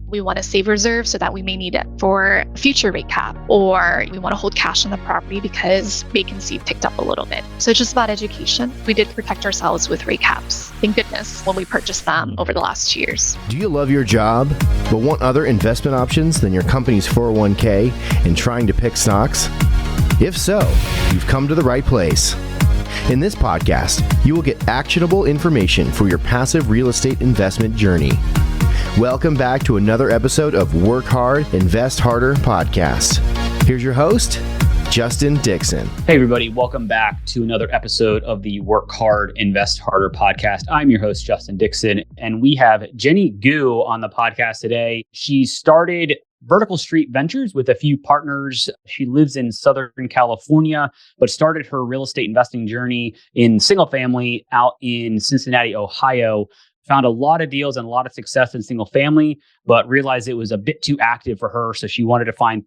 We want to save reserves so that we may need it for future rate cap, or we want to hold cash on the property because vacancy picked up a little bit. So it's just about education. We did protect ourselves with rate caps, thank goodness, when we purchased them over the last 2 years. Do you love your job, but want other investment options than your company's 401k and trying to pick stocks? If so, you've come to the right place. In this podcast, you will get actionable information for your passive real estate investment journey. Welcome back to another episode of Work Hard, Invest Harder podcast. Here's your host, Justin Dixon. Hey everybody, welcome back to another episode of the Work Hard, Invest Harder podcast. I'm your host, Justin Dixon, and we have Jenny Gu on the podcast today. She started Vertical Street Ventures with a few partners. She lives in Southern California, but started her real estate investing journey in single family out in Cincinnati, Ohio. Found a lot of deals and a lot of success in single family, but realized it was a bit too active for her. So she wanted to find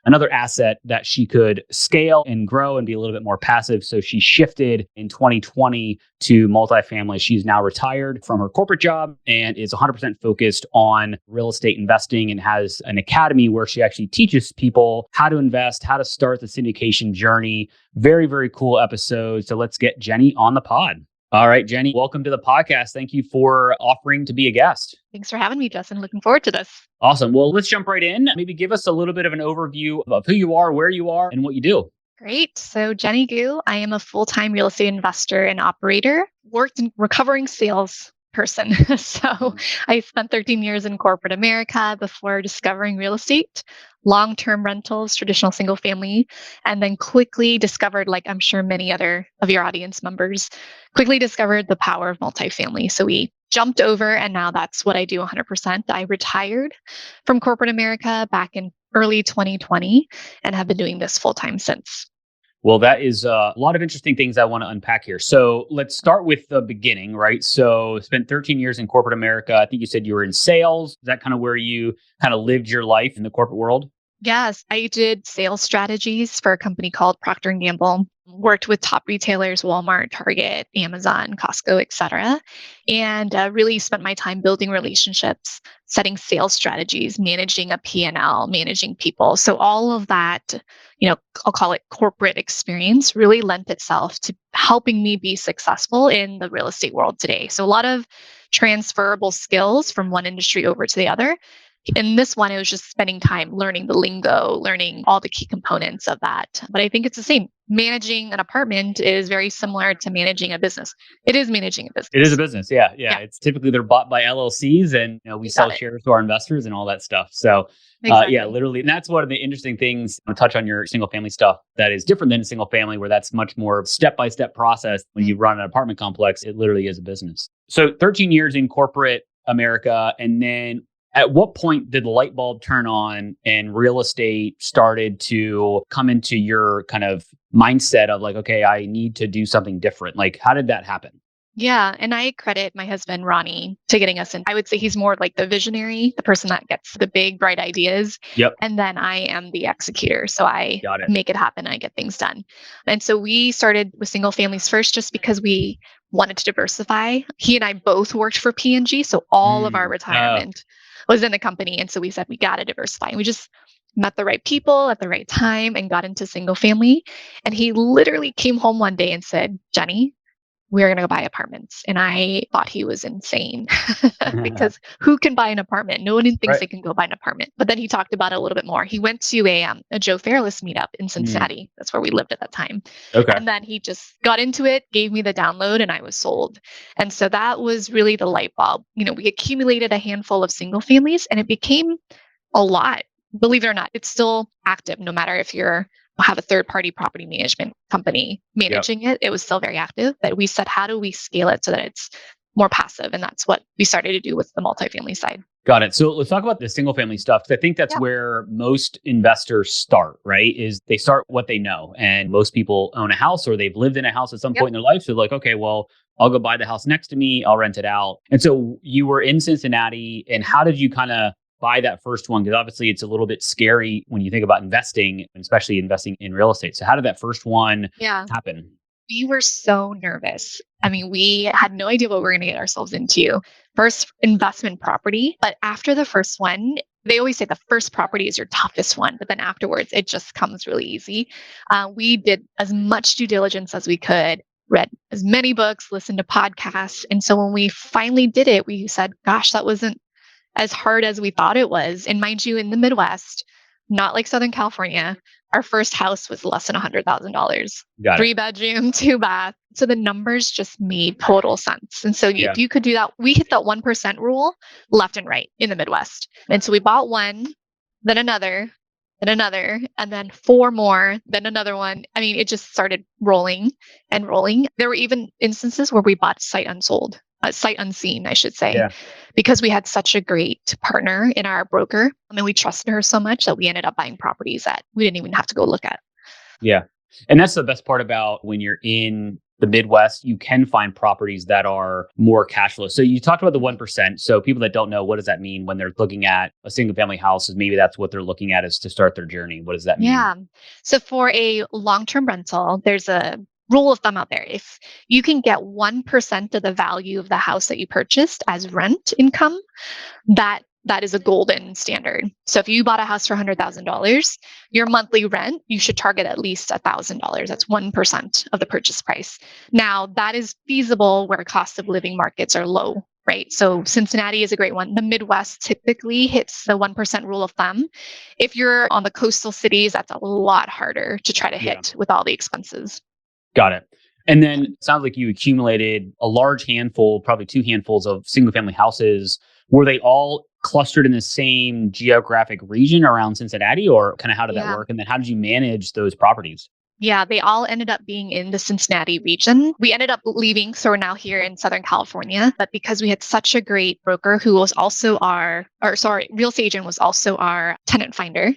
another asset that she could scale and grow and be a little bit more passive. So she shifted in 2020 to multifamily. She's now retired from her corporate job and is 100% focused on real estate investing and has an academy where she actually teaches people how to invest, how to start the syndication journey. Very, very cool episode. So let's get Jenny on the pod. All right, Jenny, welcome to the podcast. Thank you for offering to be a guest. Thanks for having me, Justin. Looking forward to this. Awesome. Well, let's jump right in. Maybe give us a little bit of an overview of who you are, where you are, and what you do. Great. So Jenny Gu, I am a full-time real estate investor and operator, worked in recovering sales person. So I spent 13 years in corporate America before discovering real estate, long-term rentals, traditional single family, and then quickly discovered, like I'm sure many other of your audience members, quickly discovered the power of multifamily. So we jumped over and now that's what I do 100%. I retired from corporate America back in early 2020 and have been doing this full-time since. Well, that is a lot of interesting things I want to unpack here. So let's start with the beginning, right? So spent 13 years in corporate America. I think you said you were in sales. Is that kind of where you kind of lived your life in the corporate world? Yes, I did sales strategies for a company called Procter & Gamble, worked with top retailers, Walmart, Target, Amazon, Costco, et cetera, and really spent my time building relationships, setting sales strategies, managing a P&L, managing people. So all of that, I'll call it corporate experience, really lent itself to helping me be successful in the real estate world today. So a lot of transferable skills from one industry over to the other. In this one, it was just spending time learning the lingo, learning all the key components of that. But I think it's the same. Managing an apartment is very similar to managing a business. It is managing a business. It is a business. Yeah. It's typically they're bought by LLCs and we sell shares to our investors and all that stuff. So exactly. Literally. And that's one of the interesting things. I'll touch on your single family stuff that is different than a single family where that's much more step-by-step process. When you run an apartment complex, it literally is a business. So 13 years in corporate America, and then at what point did the light bulb turn on and real estate started to come into your kind of mindset of like, okay, I need to do something different? Like, how did that happen? Yeah. And I credit my husband, Ronnie, to getting us in. I would say he's more like the visionary, the person that gets the big, bright ideas. Yep. And then I am the executor. So I make it happen. I get things done. And so we started with single families first, just because we wanted to diversify. He and I both worked for P&G. So all of our retirement was in the company. And so we said, we got to diversify. And we just met the right people at the right time and got into single family. And he literally came home one day and said, Jenny, we're going to go buy apartments. And I thought he was insane because who can buy an apartment? No one thinks they can go buy an apartment. But then he talked about it a little bit more. He went to a Joe Fairless meetup in Cincinnati. That's where we lived at that time. Okay. And then he just got into it, gave me the download, and I was sold. And so that was really the light bulb. We accumulated a handful of single families and it became a lot. Believe it or not, it's still active, no matter if you're have a third-party property management company managing it. It was still very active, but we said, how do we scale it so that it's more passive? And that's what we started to do with the multifamily side. Got it. So let's talk about the single family stuff, because I think that's where most investors start, right? Is they start what they know. And most people own a house or they've lived in a house at some point in their life. So they're like, okay, well, I'll go buy the house next to me. I'll rent it out. And so you were in Cincinnati, and how did you kind of buy that first one? Because obviously it's a little bit scary when you think about investing, especially investing in real estate. So how did that first one happen? We were so nervous. I mean, we had no idea what we were going to get ourselves into. First investment property, but after the first one, they always say the first property is your toughest one, but then afterwards it just comes really easy. We did as much due diligence as we could, read as many books, listened to podcasts. And so when we finally did it, we said, gosh, that wasn't as hard as we thought it was. And mind you, in the Midwest, not like Southern California, our first house was less than $100,000. Got it. 3 bedroom, 2 bath. So the numbers just made total sense. And so Yeah. if you could do that, we hit that 1% rule left and right in the Midwest. And so we bought one, then another, and then four more, then another one. I mean, it just started rolling and rolling. There were even instances where we bought sight unseen, I should say, Yeah. because we had such a great partner in our broker. I mean, we trusted her so much that we ended up buying properties that we didn't even have to go look at. Yeah. And that's the best part about when you're in the Midwest, you can find properties that are more cash flow. So you talked about the 1%. So people that don't know, what does that mean when they're looking at a single family house? Maybe that's what they're looking at is to start their journey. What does that mean? Yeah. So for a long-term rental, there's a rule of thumb out there. If you can get 1% of the value of the house that you purchased as rent income, that is a golden standard. So if you bought a house for $100,000, your monthly rent, you should target at least $1,000. That's 1% of the purchase price. Now, that is feasible where cost of living markets are low, right? So Cincinnati is a great one. The Midwest typically hits the 1% rule of thumb. If you're on the coastal cities, that's a lot harder to try to hit with all the expenses. Got it. And then it sounds like you accumulated a large handful, probably 2 handfuls of single family houses. Were they all clustered in the same geographic region around Cincinnati, or kind of how did that work? And then how did you manage those properties? Yeah, they all ended up being in the Cincinnati region. We ended up leaving, so we're now here in Southern California. But because we had such a great broker who was also real estate agent was also our tenant finder.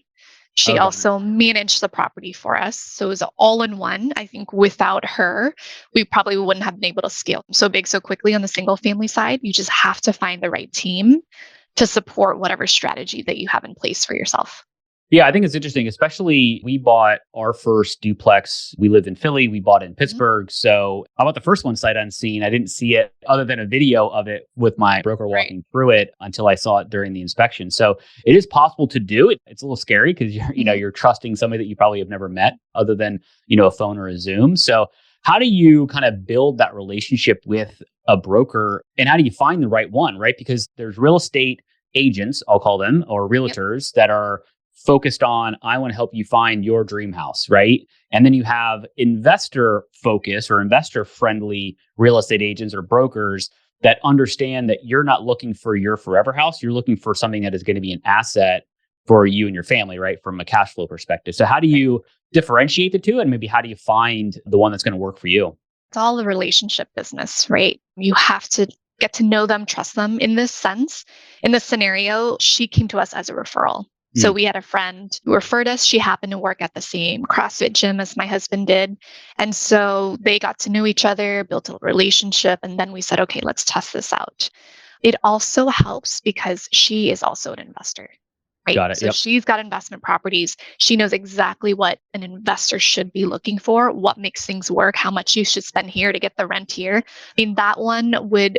She also managed the property for us. So it was all in one. I think without her, we probably wouldn't have been able to scale so big so quickly on the single family side. You just have to find the right team to support whatever strategy that you have in place for yourself. Yeah, I think it's interesting, especially we bought our first duplex. We lived in Philly. We bought it in Pittsburgh. So I bought the first one sight unseen. I didn't see it other than a video of it with my broker walking through it until I saw it during the inspection. So it is possible to do it. It's a little scary because you're trusting somebody that you probably have never met other than, a phone or a Zoom. So how do you kind of build that relationship with a broker, and how do you find the right one, right? Because there's real estate agents, I'll call them, or realtors that are focused on, I want to help you find your dream house, right? And then you have investor focus or investor friendly real estate agents or brokers that understand that you're not looking for your forever house. You're looking for something that is going to be an asset for you and your family, right? From a cash flow perspective. So how do you differentiate the two, and maybe how do you find the one that's going to work for you? It's all a relationship business, right? You have to get to know them, trust them. In this sense, in this scenario, she came to us as a referral. So we had a friend who referred us. She happened to work at the same CrossFit gym as my husband did. And so they got to know each other, built a relationship. And then we said, okay, let's test this out. It also helps because she is also an investor, right? Got it. So she's got investment properties. She knows exactly what an investor should be looking for, what makes things work, how much you should spend here to get the rent here. That one would,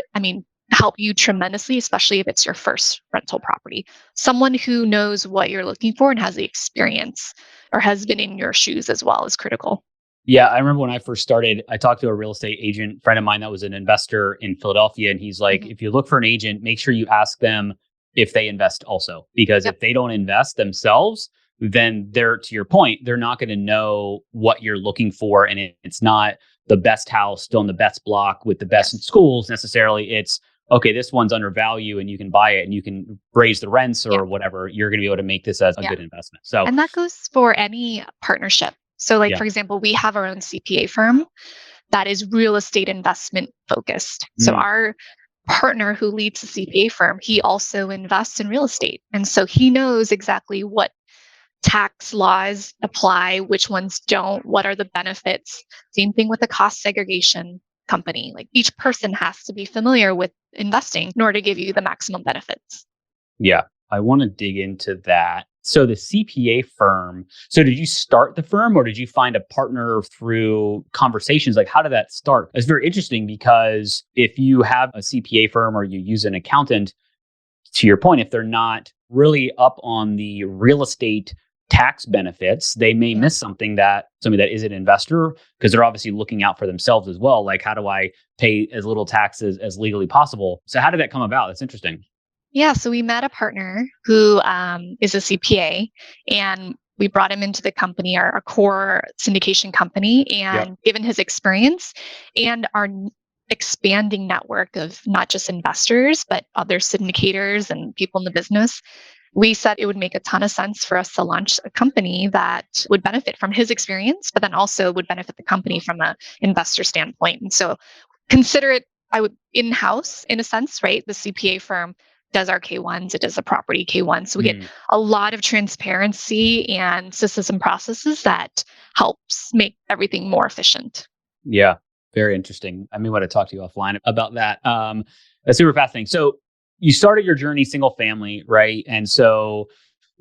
help you tremendously, especially if it's your first rental property. Someone who knows what you're looking for and has the experience or has been in your shoes as well is critical. Yeah, I remember when I first started, I talked to a real estate agent friend of mine that was an investor in Philadelphia. And he's like, if you look for an agent, make sure you ask them if they invest also. Because if they don't invest themselves, then they're, to your point, they're not going to know what you're looking for. And it's not the best house still in the best block with the best schools necessarily. It's, okay, this one's undervalued and you can buy it and you can raise the rents or whatever. You're going to be able to make this as a good investment. So, and that goes for any partnership. So for example, we have our own CPA firm that is real estate investment focused. So our partner who leads the CPA firm, he also invests in real estate. And so he knows exactly what tax laws apply, which ones don't, what are the benefits. Same thing with the cost segregation company. Like each person has to be familiar with investing in order to give you the maximum benefits. Yeah, I want to dig into that. So the CPA firm, so did you start the firm or did you find a partner through conversations? Like, how did that start? It's very interesting because if you have a CPA firm or you use an accountant, to your point, if they're not really up on the real estate tax benefits, they may miss something that somebody that is an investor, because they're obviously looking out for themselves as well. Like, how do I pay as little taxes as legally possible? So how did that come about? That's interesting. Yeah, so we met a partner who is a CPA, and we brought him into the company, our core syndication company. And given his experience and our expanding network of not just investors, but other syndicators and people in the business, we said it would make a ton of sense for us to launch a company that would benefit from his experience, but then also would benefit the company from an investor standpoint. And so consider it, I would in-house in a sense, right? The CPA firm does our K1s, it does the property K1. So we get a lot of transparency and systems and processes that helps make everything more efficient. Yeah, very interesting. I may want to talk to you offline about that. That's super fascinating. So you started your journey single family, right? And so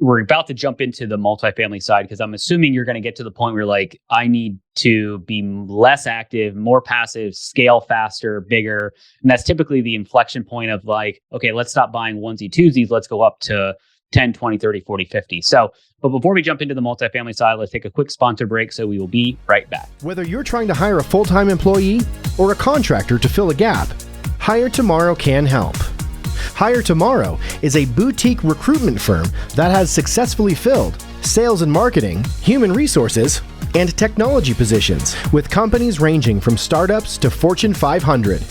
we're about to jump into the multifamily side, because I'm assuming you're going to get to the point where like, I need to be less active, more passive, scale faster, bigger. And that's typically the inflection point of like, okay, let's stop buying onesie twosies. Let's go up to 10, 20, 30, 40, 50. So, but before we jump into the multifamily side, let's take a quick sponsor break. So we will be right back. Whether you're trying to hire a full-time employee or a contractor to fill a gap, Hire Tomorrow can help. Hire Tomorrow is a boutique recruitment firm that has successfully filled sales and marketing, human resources, and technology positions with companies ranging from startups to Fortune 500.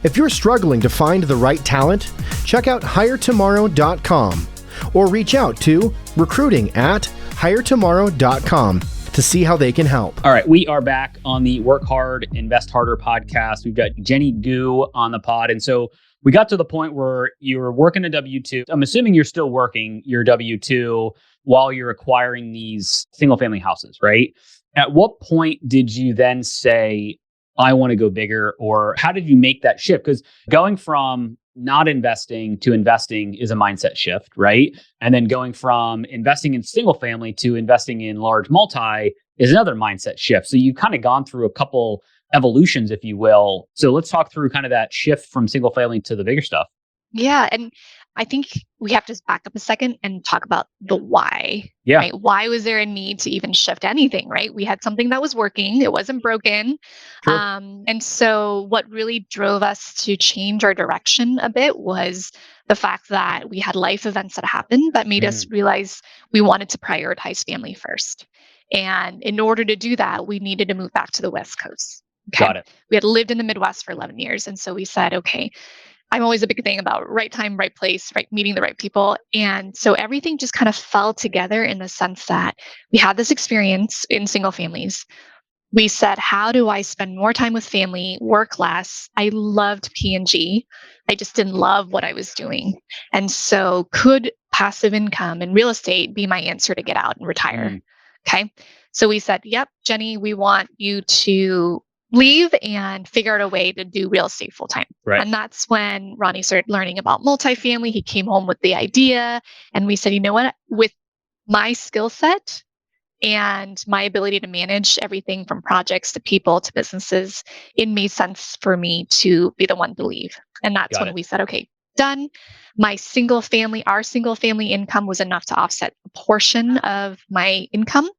If you're struggling to find the right talent, check out hiretomorrow.com or reach out to recruiting@hiretomorrow.com to see how they can help. All right, we are back on the Work Hard, Invest Harder podcast. We've got Jenny Gu on the pod. And so we got to the point where you were working a W-2. I'm assuming you're still working your W-2 while you're acquiring these single family houses, right? At what point did you then say, I want to go bigger? Or how did you make that shift? Because going from not investing to investing is a mindset shift, right? And then going from investing in single family to investing in large multi is another mindset shift. So you've kind of gone through a couple evolutions, if you will. So let's talk through kind of that shift from single family to the bigger stuff. Yeah. And I think we have to back up a second and talk about the why. Yeah. Right? Why was there a need to even shift anything, right? We had something that was working. It wasn't broken. Sure. And so what really drove us to change our direction a bit was the fact that we had life events that happened that made us realize we wanted to prioritize family first. And in order to do that, we needed to move back to the West Coast. Okay. Got it. We had lived in the Midwest for 11 years. And so we said, okay, I'm always a big thing about right time, right place, right meeting the right people. And so everything just kind of fell together in the sense that we had this experience in single families. We said, how do I spend more time with family, work less? I loved P&G. I just didn't love what I was doing. And so could passive income and real estate be my answer to get out and retire? Okay. So we said, yep, Jenny, we want you to leave and figure out a way to do real estate full time. Right. And that's when Ronnie started learning about multifamily. He came home with the idea and we said, you know what, with my skill set and my ability to manage everything from projects to people to businesses, it made sense for me to be the one to leave. And that's when we said, okay, done. Our single family income was enough to offset a portion of my income.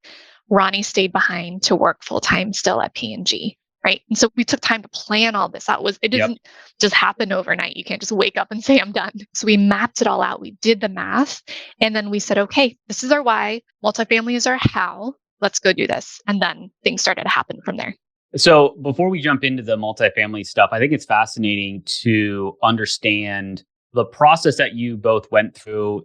Ronnie stayed behind to work full time still at P&G. Right. And so we took time to plan all this out. It didn't just happen overnight. You can't just wake up and say, I'm done. So we mapped it all out. We did the math. And then we said, okay, this is our why. Multifamily is our how. Let's go do this. And then things started to happen from there. So before we jump into the multifamily stuff, I think it's fascinating to understand the process that you both went through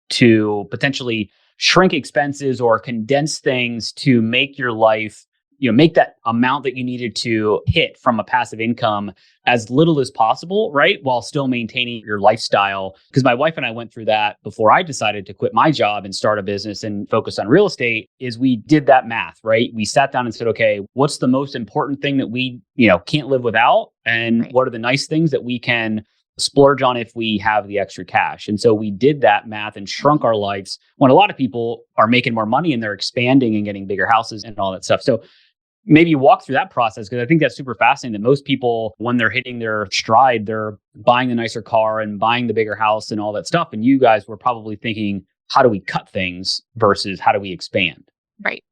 to potentially shrink expenses or condense things to make your life, make that amount that you needed to hit from a passive income as little as possible, right? While still maintaining your lifestyle. Because my wife and I went through that before I decided to quit my job and start a business and focus on real estate, is we did that math, right? We sat down and said, okay, what's the most important thing that we, can't live without? And what are the nice things that we can splurge on if we have the extra cash. And so we did that math and shrunk our lives when a lot of people are making more money and they're expanding and getting bigger houses and all that stuff. So maybe walk through that process, because I think that's super fascinating that most people, when they're hitting their stride, they're buying the nicer car and buying the bigger house and all that stuff. And you guys were probably thinking, how do we cut things versus how do we expand? Right.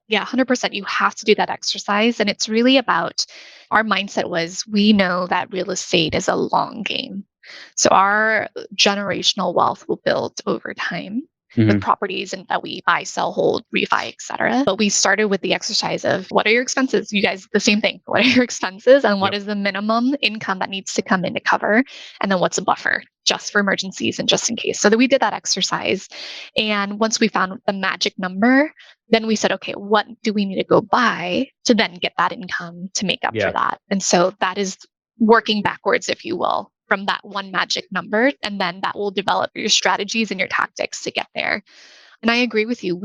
Yeah, 100%. You have to do that exercise. And it's really about our mindset was we know that real estate is a long game. So our generational wealth will build over time with properties and that we buy, sell, hold, refi, et cetera. But we started with the exercise of what are your expenses? You guys, the same thing. What are your expenses and what is the minimum income that needs to come in to cover? And then what's a buffer just for emergencies and just in case? So that we did that exercise. And once we found the magic number, then we said, okay, what do we need to go buy to then get that income to make up for that? And so that is working backwards, if you will, from that one magic number. And then that will develop your strategies and your tactics to get there. And I agree with you.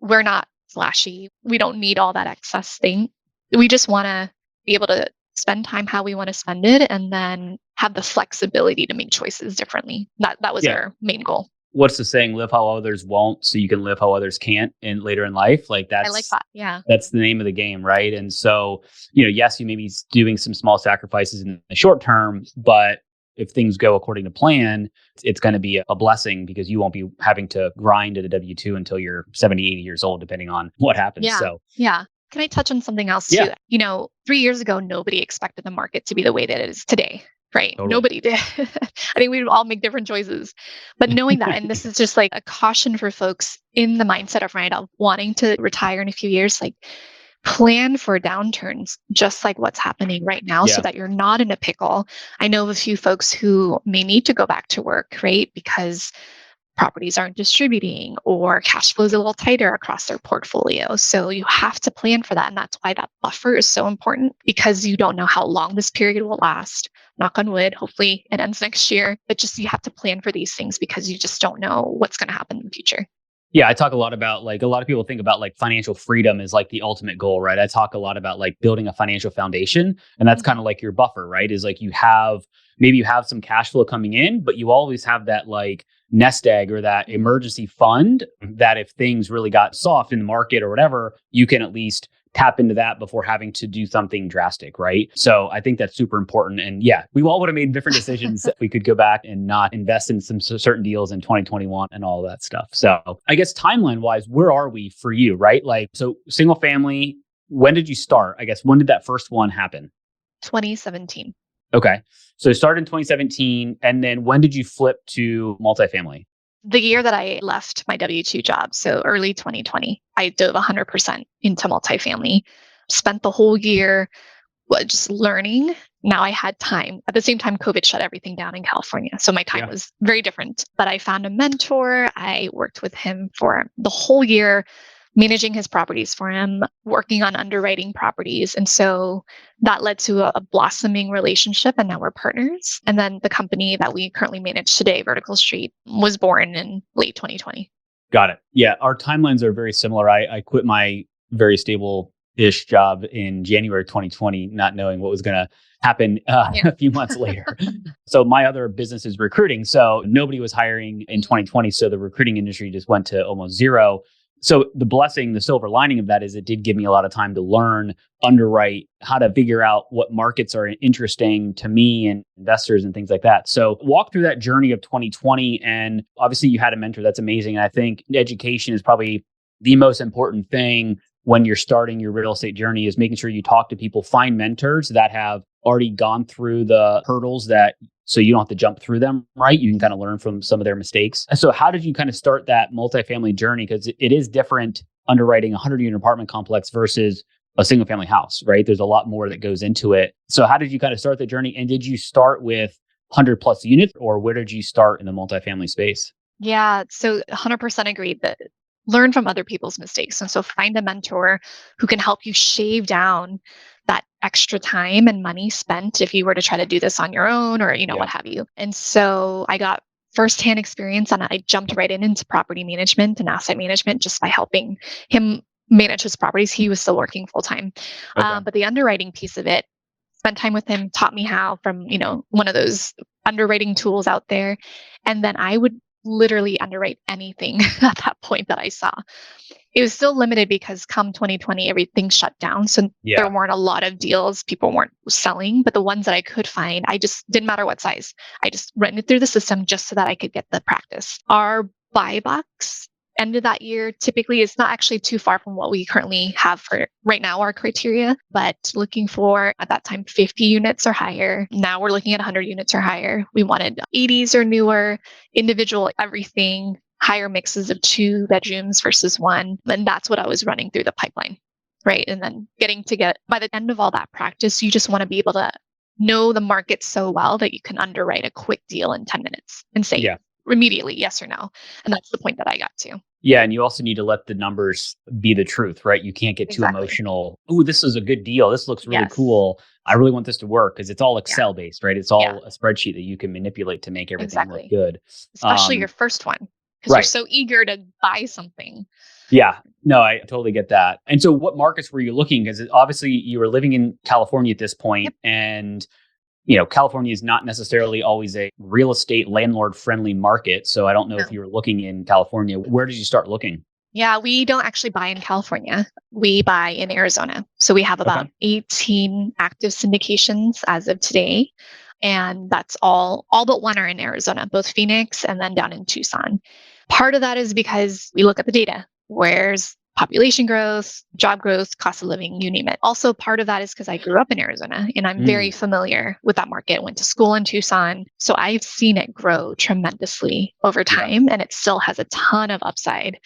We're not flashy. We don't need all that excess thing. We just want to be able to spend time how we want to spend it and then have the flexibility to make choices differently. That was our main goal. What's the saying? Live how others won't, so you can live how others can't in later in life. Like that's, I like that. Yeah. That's the name of the game, right? And so, yes, you may be doing some small sacrifices in the short term, but if things go according to plan, it's going to be a blessing because you won't be having to grind at a W-2 until you're 70, 80 years old, depending on what happens. Yeah. So, yeah. Can I touch on something else too? 3 years ago, nobody expected the market to be the way that it is today. Right. Totally. Nobody did. I think we would all make different choices. But knowing that, and this is just like a caution for folks in the mindset of wanting to retire in a few years, like plan for downturns, just like what's happening right now, so that you're not in a pickle. I know of a few folks who may need to go back to work, right? Because properties aren't distributing or cash flow is a little tighter across their portfolio. So you have to plan for that. And that's why that buffer is so important, because you don't know how long this period will last. Knock on wood, hopefully it ends next year. But just you have to plan for these things because you just don't know what's going to happen in the future. Yeah, I talk a lot about a lot of people think about financial freedom is the ultimate goal, right? I talk a lot about building a financial foundation, and that's kind of like your buffer, right? Is maybe you have some cash flow coming in, but you always have that nest egg or that emergency fund that if things really got soft in the market or whatever, you can at least tap into that before having to do something drastic, right? So I think that's super important. And we all would have made different decisions if we could go back and not invest in some certain deals in 2021 and all of that stuff. So I guess timeline wise, where are we for you, right? So single family, when did you start? I guess, when did that first one happen? 2017. Okay. So it started in 2017. And then when did you flip to multifamily? The year that I left my W-2 job, so early 2020, I dove 100% into multifamily. Spent the whole year just learning. Now I had time. At the same time, COVID shut everything down in California. So my time was very different. But I found a mentor. I worked with him for the whole year, managing his properties for him, working on underwriting properties. And so that led to a blossoming relationship, and now we're partners. And then the company that we currently manage today, Vertical Street, was born in late 2020. Got it. Yeah, our timelines are very similar. I quit my very stable-ish job in January 2020, not knowing what was going to happen a few months later. So my other business is recruiting. So nobody was hiring in 2020. So the recruiting industry just went to almost zero. So the silver lining of that is it did give me a lot of time to learn, underwrite, how to figure out what markets are interesting to me and investors and things like that. So walk through that journey of 2020. And obviously you had a mentor. That's amazing. And I think education is probably the most important thing when you're starting your real estate journey, is making sure you talk to people, find mentors that have already gone through the hurdles so you don't have to jump through them, right? You can kind of learn from some of their mistakes. So how did you kind of start that multifamily journey? Because it is different underwriting a 100-unit apartment complex versus a single family house, right? There's a lot more that goes into it. So how did you kind of start the journey? And did you start with 100 plus units, or where did you start in the multifamily space? Yeah, so 100% agreed that learn from other people's mistakes. And so find a mentor who can help you shave down that extra time and money spent if you were to try to do this on your own or, what have you. And so I got firsthand experience on it. I jumped right into property management and asset management just by helping him manage his properties. He was still working full time. Okay. But the underwriting piece of it, spent time with him, taught me how from, one of those underwriting tools out there. And then I would literally underwrite anything at that point that I saw. It was still limited because come 2020, everything shut down. So there Yeah. weren't a lot of deals. People weren't selling, but the ones that I could find, I just didn't matter what size. I just ran it through the system just so that I could get the practice. Our buy box end of that year typically is not actually too far from what we currently have for right now, our criteria, but looking for at that time 50 units or higher. Now we're looking at 100 units or higher. We wanted 80s or newer, individual everything, higher mixes of 2 bedrooms versus 1. And that's what I was running through the pipeline. Right. And then by the end of all that practice, you just want to be able to know the market so well that you can underwrite a quick deal in 10 minutes and say immediately yes or no. And that's the point that I got to. Yeah. And you also need to let the numbers be the truth, right? You can't get too emotional. Oh, this is a good deal. This looks really cool. I really want this to work because it's all Excel based, right? It's all a spreadsheet that you can manipulate to make everything look good. Especially your first one, because you're so eager to buy something. Yeah, no, I totally get that. And so what markets were you looking? Because obviously you were living in California at this point, and California is not necessarily always a real estate landlord friendly market. So I don't know if you were looking in California. Where did you start looking? Yeah, we don't actually buy in California. We buy in Arizona. So we have about 18 active syndications as of today. And that's all but one are in Arizona, both Phoenix and then down in Tucson. Part of that is because we look at the data. Where's population growth, job growth, cost of living, you name it. Also, part of that is because I grew up in Arizona and I'm very familiar with that market. Went to school in Tucson. So I've seen it grow tremendously over time, and it still has a ton of upside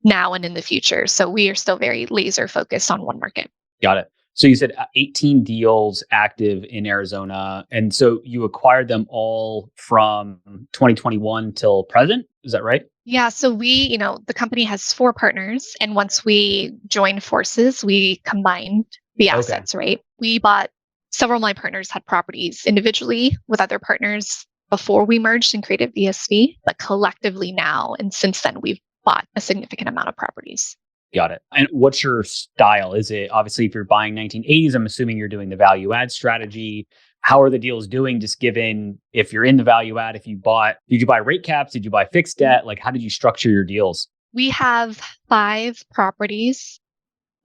now and in the future. So we are still very laser focused on one market. Got it. So you said 18 deals active in Arizona. And so you acquired them all from 2021 till present. Is that right? Yeah. So the company has 4 partners. And once we joined forces, we combined the assets, right? We bought several of my partners had properties individually with other partners before we merged and created VSV, but collectively now. And since then, we've bought a significant amount of properties. Got it. And what's your style? Is it obviously if you're buying 1980s, I'm assuming you're doing the value add strategy. How are the deals doing? Just given if you're in the value add, did you buy rate caps? Did you buy fixed debt? Like, how did you structure your deals? We have 5 properties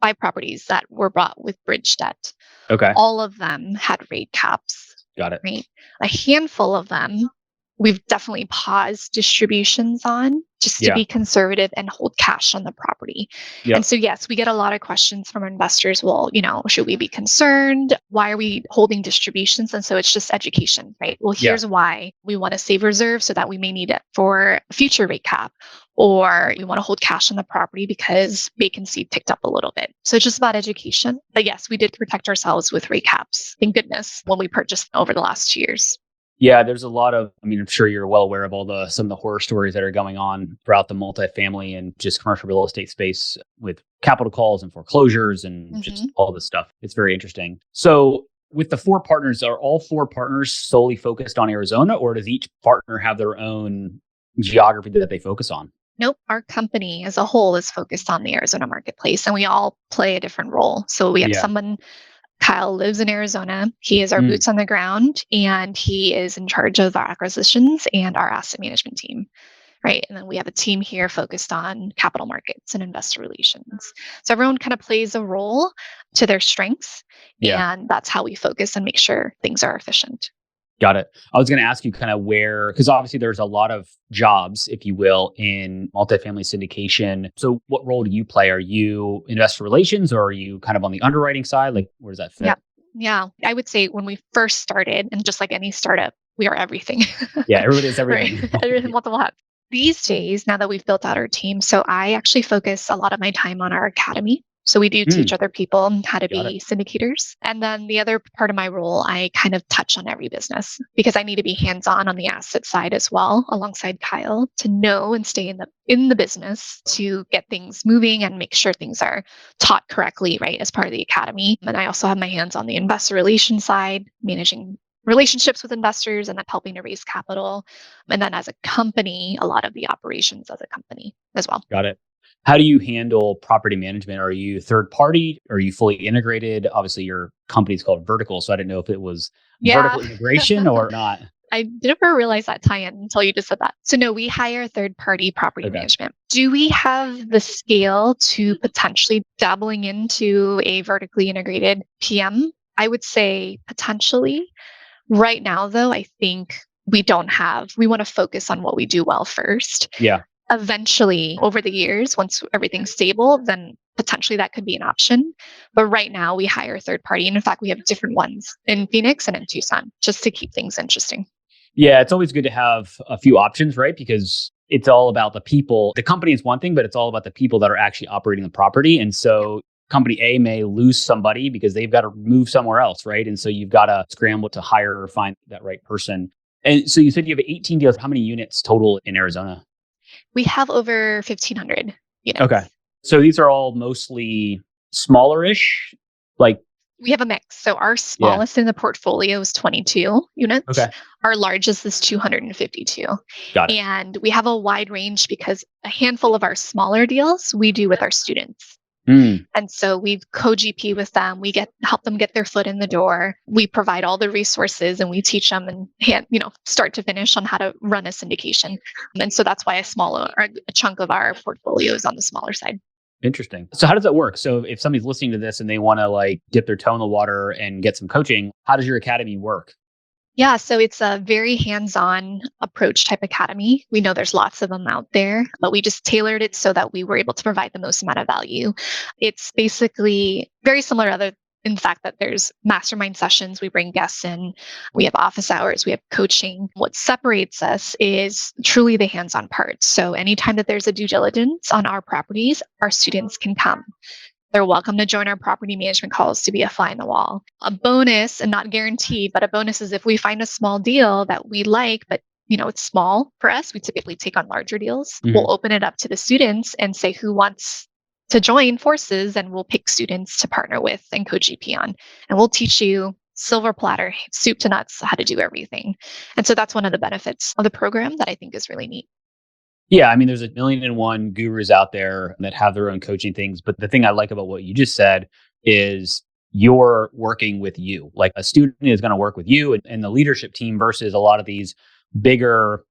that were bought with bridge debt. Okay. All of them had rate caps. Got it. Right. A handful of them we've definitely paused distributions on just to be conservative and hold cash on the property. Yep. And so, yes, we get a lot of questions from investors. Well, should we be concerned? Why are we holding distributions? And so it's just education, right? Well, here's why. We want to save reserves so that we may need it for a future rate cap, or we want to hold cash on the property because vacancy ticked up a little bit. So it's just about education. But yes, we did protect ourselves with rate caps, thank goodness, when we purchased over the last 2 years. Yeah, there's a lot of, I'm sure you're well aware of some of the horror stories that are going on throughout the multifamily and just commercial real estate space with capital calls and foreclosures and just all this stuff. It's very interesting. So with the 4 partners, are all 4 partners solely focused on Arizona, or does each partner have their own geography that they focus on? Nope. Our company as a whole is focused on the Arizona marketplace, and we all play a different role. So we have Kyle lives in Arizona. He is our boots on the ground, and he is in charge of our acquisitions and our asset management team, right? And then we have a team here focused on capital markets and investor relations. So everyone kind of plays a role to their strengths, and that's how we focus and make sure things are efficient. Got it. I was going to ask you kind of because obviously there's a lot of jobs, if you will, in multifamily syndication. So what role do you play? Are you investor relations, or are you kind of on the underwriting side? Like, where does that fit? Yeah. I would say when we first started, and just like any startup, we are everything. Yeah, everybody is everything. Right? Everything, multiple hats. These days, now that we've built out our team, so I actually focus a lot of my time on our academy. So we do teach other people how to be syndicators. And then the other part of my role, I kind of touch on every business because I need to be hands-on on the asset side as well, alongside Kyle, to know and stay in the business to get things moving and make sure things are taught correctly, right, as part of the academy. And I also have my hands on the investor relations side, managing relationships with investors and then helping to raise capital. And then as a company, a lot of the operations as a company as well. Got it. How do you handle property management? Are you third party? Are you fully integrated? Obviously, your company's called Vertical, so I didn't know if it was vertical integration or not. I never realized that tie-in until you just said that. So no, we hire third-party property Okay. management. Do we have the scale to potentially dabbling into a vertically integrated PM? I would say potentially. Right now, though, I think we want to focus on what we do well first. Yeah. Eventually, over the years, once everything's stable, then potentially that could be an option. But right now, we hire third party. And in fact, we have different ones in Phoenix and in Tucson just to keep things interesting. Yeah, it's always good to have a few options, right? Because it's all about the people. The company is one thing, but it's all about the people that are actually operating the property. And so company A may lose somebody because they've got to move somewhere else, right? And so you've got to scramble to hire or find that right person. And so you said you have 18 deals. How many units total in Arizona? We have over 1,500 units. Okay. So these are all mostly smaller-ish, like, We have a mix. So our smallest in the portfolio is 22 units. Okay. Our largest is 252. Got it. And we have a wide range because a handful of our smaller deals we do with our students. Mm. And so we co-GP with them. We help them get their foot in the door. We provide all the resources and we teach them and start to finish on how to run a syndication. And so that's why a chunk of our portfolio is on the smaller side. Interesting. So how does that work? So if somebody's listening to this and they want to like dip their toe in the water and get some coaching, how does your academy work? Yeah, so it's a very hands-on approach type academy. We know there's lots of them out there, but we just tailored it so that we were able to provide the most amount of value. It's basically very similar in the fact that there's mastermind sessions. We bring guests in, we have office hours, we have coaching. What separates us is truly the hands-on part. So anytime that there's a due diligence on our properties, our students can come. They're welcome to join our property management calls to be a fly in the wall. A bonus, and not guaranteed, but a bonus is if we find a small deal that we like, but it's small for us, we typically take on larger deals. Mhm. We'll open it up to the students and say who wants to join forces, and we'll pick students to partner with and co-GP on. And we'll teach you silver platter, soup to nuts, how to do everything. And so that's one of the benefits of the program that I think is really neat. Yeah, I mean, there's 1,000,001 gurus out there that have their own coaching things. But the thing I like about what you just said is you're working with you. Like a student is going to work with you and the leadership team versus a lot of these bigger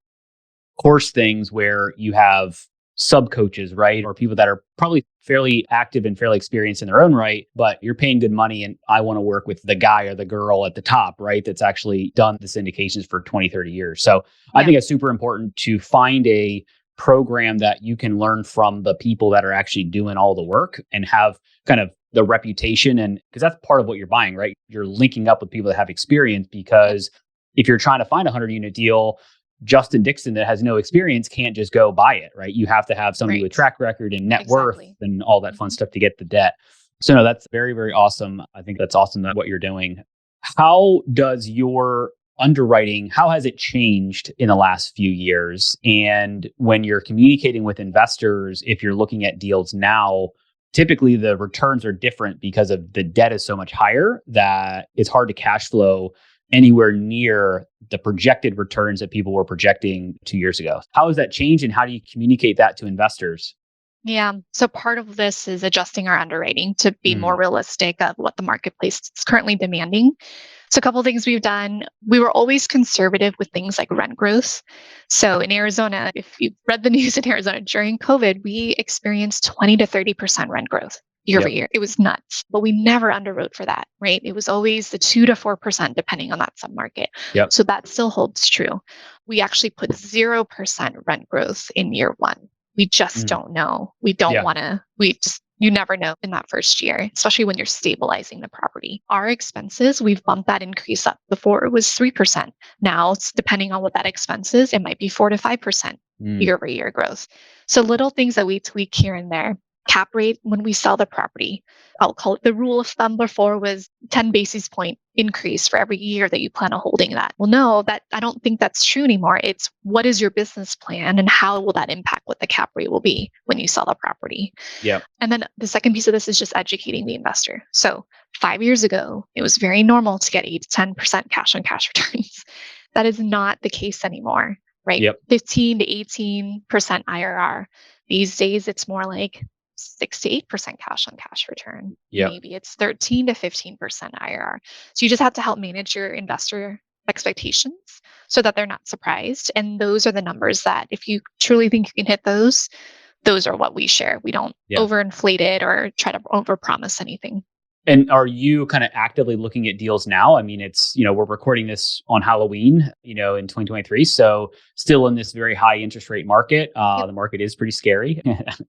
course things where you have sub coaches, right? Or people that are probably fairly active and fairly experienced in their own right, but you're paying good money and I want to work with the guy or the girl at the top, right? That's actually done the syndications for 20, 30 years. So I think it's super important to find a program that you can learn from the people that are actually doing all the work and have kind of the reputation. And because that's part of what you're buying, right? You're linking up with people that have experience, because if you're trying to find a 100-unit deal, Justin Dixon that has no experience can't just go buy it, right? You have to have somebody with track record and net worth and all that fun stuff to get the debt. So no, that's very, very awesome. I think that's awesome that what you're doing. How does your underwriting, how has it changed in the last few years? And when you're communicating with investors, if you're looking at deals now, typically the returns are different because of the debt is so much higher that it's hard to cash flow anywhere near the projected returns that people were projecting 2 years ago. How has that changed and how do you communicate that to investors? Yeah. So part of this is adjusting our underwriting to be more realistic of what the marketplace is currently demanding. So a couple of things we've done. We were always conservative with things like rent growth. So in Arizona, if you've read the news in Arizona during COVID, we experienced 20 to 30% rent growth year over year. It was nuts, but we never underwrote for that, right? It was always the 2 to 4% depending on that submarket. So that still holds true. We actually put 0% rent growth in year one. We just don't know. We don't want to, you never know in that first year, especially when you're stabilizing the property. Our expenses, we've bumped that increase up. Before it was 3%. Now, it's depending on what that expense is, it might be 4 to 5% year over year growth. So little things that we tweak here and there. Cap rate when we sell the property. I'll call it the rule of thumb before was 10 basis point increase for every year that you plan on holding that. Well, no, that I don't think that's true anymore. It's what is your business plan and how will that impact what the cap rate will be when you sell the property? And then the second piece of this is just educating the investor. So 5 years ago, it was very normal to get 8 to 10% cash on cash returns. That is not the case anymore, right? 15 to 18% IRR. These days, it's more like 6 to 8% cash on cash return. Maybe it's 13 to 15% IRR. So you just have to help manage your investor expectations so that they're not surprised. And those are the numbers that if you truly think you can hit those are what we share. We don't Yeah. overinflate it or try to overpromise anything. And are you kind of actively looking at deals now? I mean, we're recording this on Halloween, in 2023. So still in this very high interest rate market. Yep. The market is pretty scary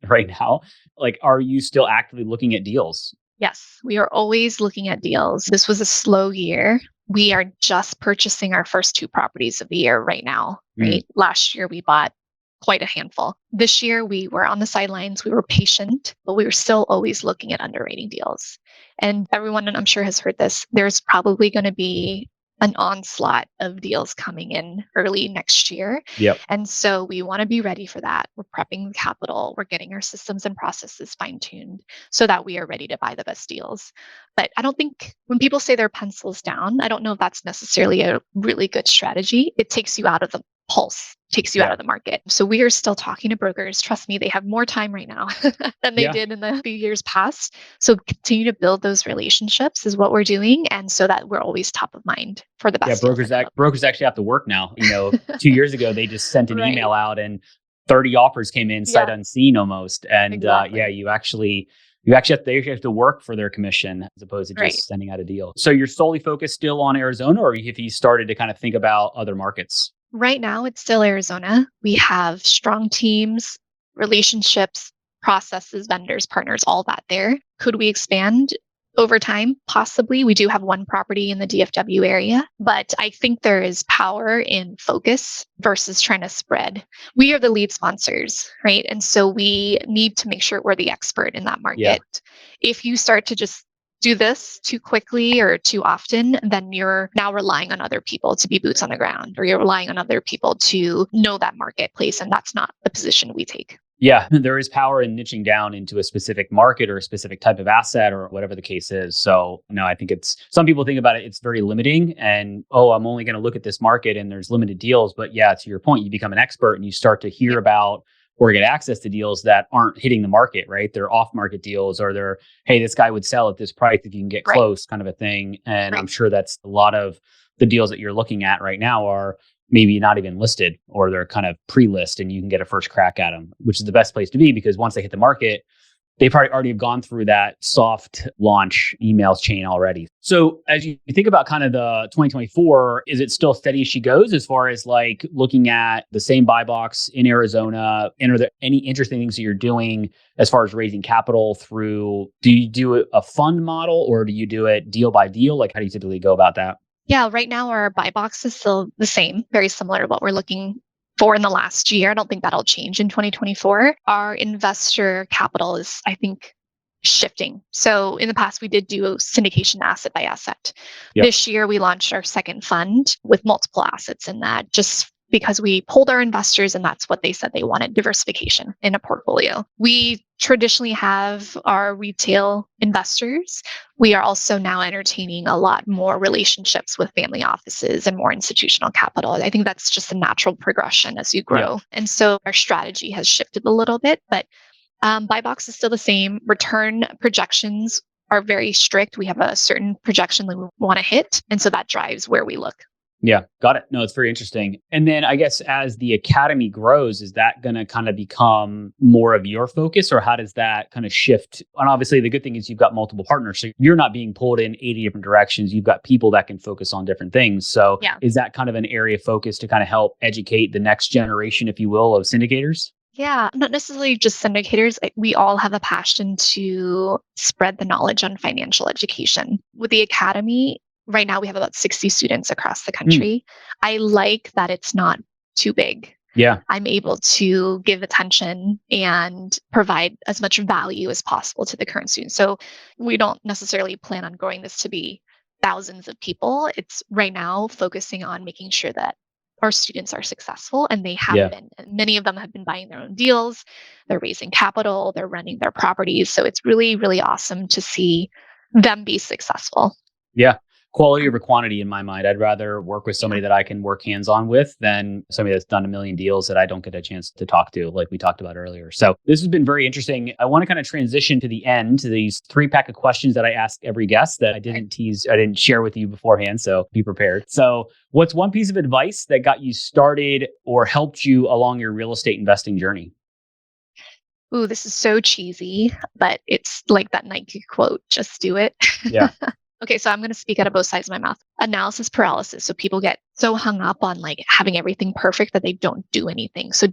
right now. Like, are you still actively looking at deals? Yes, we are always looking at deals. This was a slow year. We are just purchasing our first 2 properties of the year right now, right? Last year, we bought quite a handful. This year, we were on the sidelines. We were patient, but we were still always looking at underwriting deals. And everyone, and I'm sure has heard this, there's probably going to be an onslaught of deals coming in early next year. Yep. And so we want to be ready for that. We're prepping capital. We're getting our systems and processes fine-tuned so that we are ready to buy the best deals. But I don't think when people say their pencils down, I don't know if that's necessarily a really good strategy. It takes you out of the pulse, takes you out of the market. So we are still talking to brokers. Trust me, they have more time right now than they did in the few years past. So continue to build those relationships is what we're doing. And so that we're always top of mind for the best. Yeah, brokers actually have to work now. 2 years ago, they just sent an email out and 30 offers came in sight unseen almost. And Exactly. you actually have to work for their commission as opposed to just sending out a deal. So you're solely focused still on Arizona, or have you started to kind of think about other markets? Right now, it's still Arizona. We have strong teams, relationships, processes, vendors, partners, all that there. Could we expand over time? Possibly. We do have 1 property in the DFW area, but I think there is power in focus versus trying to spread. We are the lead sponsors, right? And so we need to make sure we're the expert in that market. Yeah. If you start to just do this too quickly or too often, then you're now relying on other people to be boots on the ground, or you're relying on other people to know that marketplace. And that's not the position we take. Yeah, there is power in niching down into a specific market or a specific type of asset or whatever the case is. So, I think some people think about it's very limiting and, I'm only going to look at this market and there's limited deals. But yeah, to your point, you become an expert and you start to hear about or get access to deals that aren't hitting the market, right? They're off market deals, or they're, hey, this guy would sell at this price if you can get close, kind of a thing. And I'm sure that's a lot of the deals that you're looking at right now are maybe not even listed, or they're kind of pre-list and you can get a first crack at them, which is the best place to be, because once they hit the market, they probably already have gone through that soft launch emails chain already. So as you think about kind of the 2024, is it still steady as she goes as far as like looking at the same buy box in Arizona? And are there any interesting things that you're doing as far as raising capital through, do you do a fund model or do you do it deal by deal? Like, how do you typically go about that? Yeah, right now our buy box is still the same, very similar to what we're looking for in the last year. I don't think that'll change in 2024. Our investor capital is, I think, shifting. So in the past, we did do a syndication asset by asset. Yep. This year, we launched our second fund with multiple assets in that, just because we polled our investors and that's what they said they wanted, diversification in a portfolio. We traditionally have our retail investors. We are also now entertaining a lot more relationships with family offices and more institutional capital. I think that's just a natural progression as you grow. Yeah. And so our strategy has shifted a little bit, but buy box is still the same. Return projections are very strict. We have a certain projection that we want to hit. And so that drives where we look. Yeah, got it. No, it's very interesting. And then I guess as the academy grows, is that going to kind of become more of your focus, or how does that kind of shift? And obviously the good thing is you've got multiple partners. So you're not being pulled in 80 different directions. You've got people that can focus on different things. So is that kind of an area of focus to kind of help educate the next generation, if you will, of syndicators? Yeah, not necessarily just syndicators. We all have a passion to spread the knowledge on financial education. With the academy, right now, we have about 60 students across the country. I like that it's not too big. Yeah. I'm able to give attention and provide as much value as possible to the current students. So we don't necessarily plan on growing this to be thousands of people. It's right now focusing on making sure that our students are successful, and they have been. Many of them have been buying their own deals. They're raising capital. They're running their properties. So it's really, really awesome to see them be successful. Yeah. quality over quantity in my mind. I'd rather work with somebody that I can work hands-on with than somebody that's done a million deals that I don't get a chance to talk to, like we talked about earlier. So this has been very interesting. I want to kind of transition to the end, to these 3-pack of questions that I ask every guest that I didn't share with you beforehand. So be prepared. So what's one piece of advice that got you started or helped you along your real estate investing journey? Ooh, this is so cheesy, but it's like that Nike quote, just do it. Yeah. Okay, so I'm going to speak out of both sides of my mouth. Analysis paralysis. So people get so hung up on like having everything perfect that they don't do anything. So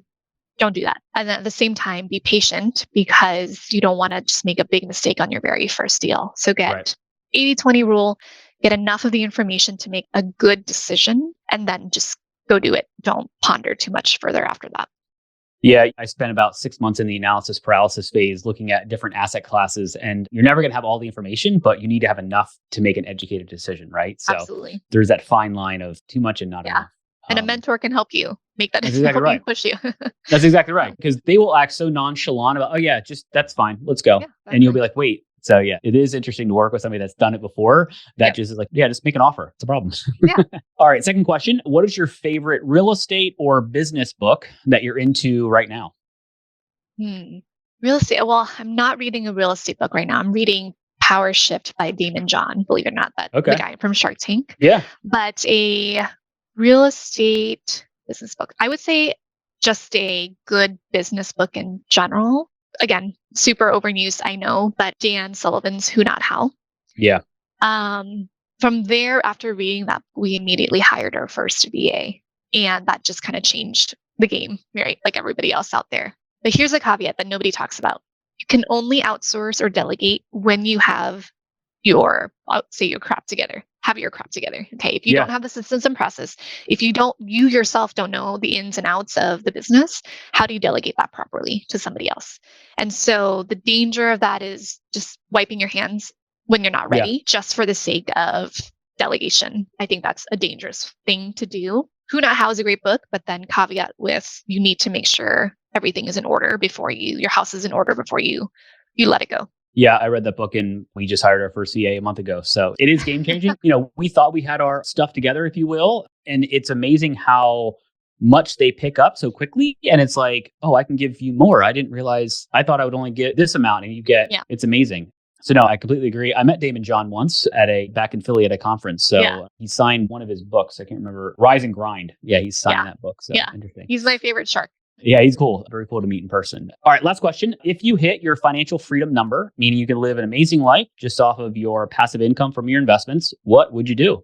don't do that. And then at the same time, be patient because you don't want to just make a big mistake on your very first deal. So get 80-20 rule, get enough of the information to make a good decision, and then just go do it. Don't ponder too much further after that. Yeah, I spent about 6 months in the analysis paralysis phase looking at different asset classes, and you're never going to have all the information, but you need to have enough to make an educated decision, right? So Absolutely. There's that fine line of too much and not enough. And a mentor can help you make that decision, exactly right. Push you. That's exactly right. Because they will act so nonchalant about, oh yeah, just that's fine, let's go. Yeah, and you'll be like, wait. So yeah, it is interesting to work with somebody that's done it before. That just is like, yeah, just make an offer. It's a problem. Yeah. All right. Second question. What is your favorite real estate or business book that you're into right now? Real estate. Well, I'm not reading a real estate book right now. I'm reading Power Shift by Daymond, believe it or not, the guy from Shark Tank. Yeah. But a real estate business book, I would say just a good business book in general. Again, super overused, I know, but Dan Sullivan's Who Not How. Yeah. From there, after reading that, we immediately hired our first VA, and that just kind of changed the game, right? Like everybody else out there. But here's a caveat that nobody talks about. You can only outsource or delegate when you have your crap together. Have your crap together. Okay. If you don't have the systems and process, if you yourself don't know the ins and outs of the business, how do you delegate that properly to somebody else? And so the danger of that is just wiping your hands when you're not ready, just for the sake of delegation. I think that's a dangerous thing to do. Who Not How is a great book, but then caveat with you need to make sure everything is in order before your house is in order before you let it go. Yeah, I read that book and we just hired our first VA a month ago. So it is game changing. We thought we had our stuff together, if you will. And it's amazing how much they pick up so quickly. And it's like, oh, I can give you more. I didn't realize, I thought I would only get this amount and you get, it's amazing. So no, I completely agree. I met Daymond once back in Philly at a conference. So he signed one of his books. I can't remember, Rise and Grind. Yeah, he's signed that book. So interesting. He's my favorite shark. Yeah, he's cool. Very cool to meet in person. All right, last question. If you hit your financial freedom number, meaning you can live an amazing life just off of your passive income from your investments, what would you do?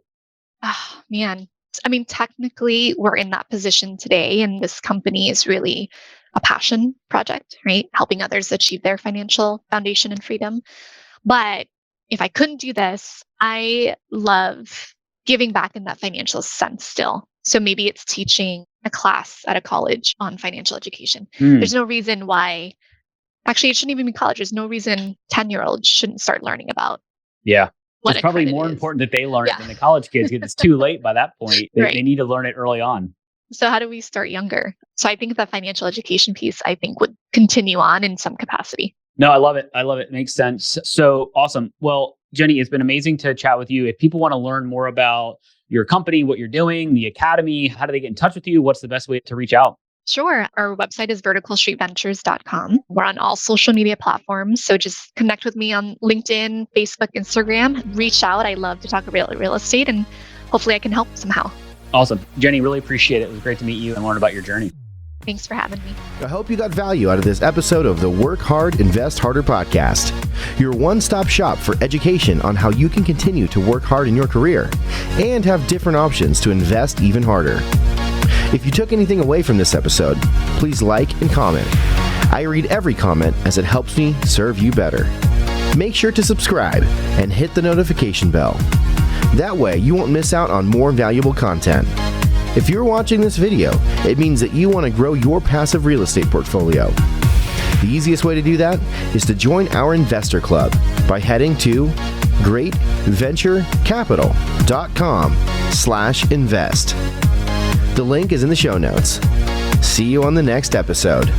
Oh, man. I mean, technically, we're in that position today, and this company is really a passion project, right? Helping others achieve their financial foundation and freedom. But if I couldn't do this, I love giving back in that financial sense still. So maybe it's teaching a class at a college on financial education. There's no reason why, actually, it shouldn't even be college. There's no reason 10-year-olds shouldn't start learning about. Yeah. It's probably more important that they learn it than the college kids because it's too late by that point. They need to learn it early on. So how do we start younger? So I think the financial education piece, I think, would continue on in some capacity. No, I love it. I love it. Makes sense. So awesome. Well, Jenny, it's been amazing to chat with you. If people want to learn more about your company, what you're doing, the academy, how do they get in touch with you? What's the best way to reach out? Sure. Our website is verticalstreetventures.com. We're on all social media platforms. So just connect with me on LinkedIn, Facebook, Instagram. Reach out. I love to talk about real estate and hopefully I can help somehow. Awesome. Jenny, really appreciate it. It was great to meet you and learn about your journey. Thanks for having me. I hope you got value out of this episode of the Work Hard, Invest Harder podcast, your one-stop shop for education on how you can continue to work hard in your career and have different options to invest even harder. If you took anything away from this episode, please like and comment. I read every comment as it helps me serve you better. Make sure to subscribe and hit the notification bell. That way you won't miss out on more valuable content. If you're watching this video, it means that you want to grow your passive real estate portfolio. The easiest way to do that is to join our investor club by heading to greatventurecapital.com/invest. The link is in the show notes. See you on the next episode.